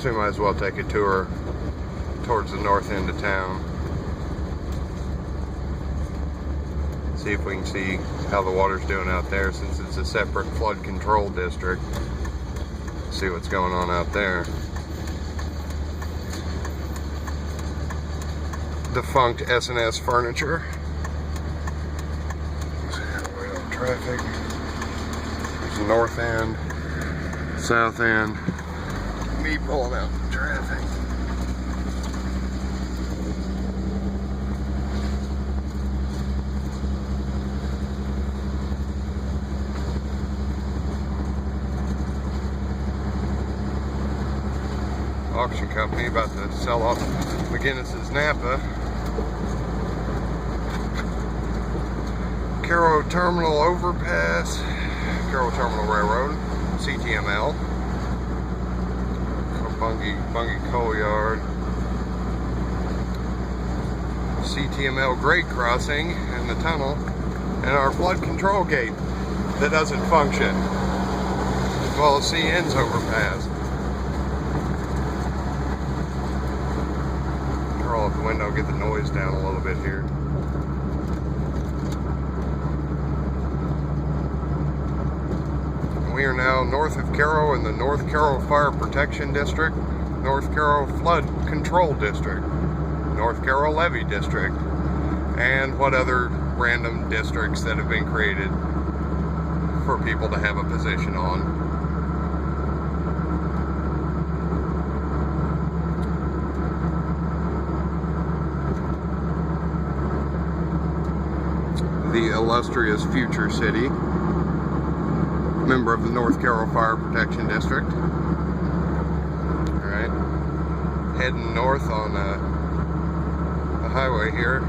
So we might as well take a tour towards the north end of town. See if we can see how the water's doing out there, since it's a separate flood control district. See what's going on out there. Defunct S&S furniture. Traffic. There's the north end, south end. Me pulling out the traffic. Auction company about to sell off McGinnis's Napa. Cairo Terminal Overpass, Cairo Terminal Railroad, CTML, Bungie Coal Yard, CTML grade crossing and the tunnel, and our flood control gate that doesn't function, as well as CN's overpass. Roll up the window, get the noise down a little bit here. We are now north of Cairo in the North Cairo Fire Protection District, North Cairo Flood Control District, North Cairo Levee District, and what other random districts that have been created for people to have a position on. The illustrious future city, member of the North Cairo Fire Protection District. Alright, heading north on the highway here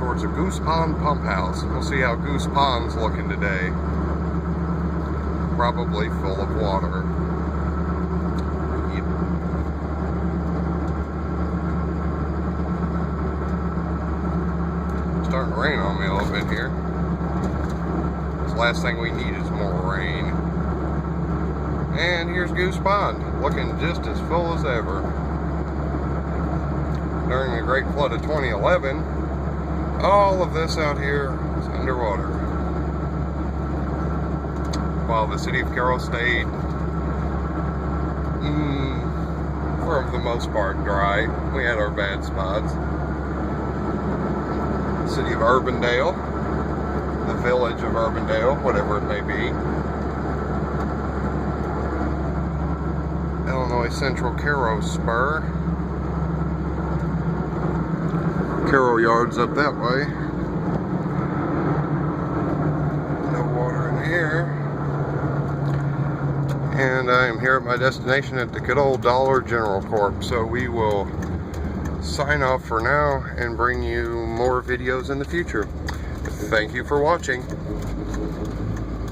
towards a Goose Pond pump house. We'll see how Goose Pond's looking today. Probably full of water. It's starting to rain on me a little bit here. Last thing we need is more rain. And here's Goose Pond, looking just as full as ever. During the Great Flood of 2011, all of this out here is underwater. While the city of Cairo stayed, for the most part, dry. We had our bad spots. The city of Urbandale, the village of Urbandale, whatever it may be. Illinois Central Cairo Spur. Cairo Yard's up that way. No water in here. And I am here at my destination at the good old Dollar General Corp. So we will sign off for now and bring you more videos in the future. Thank you for watching.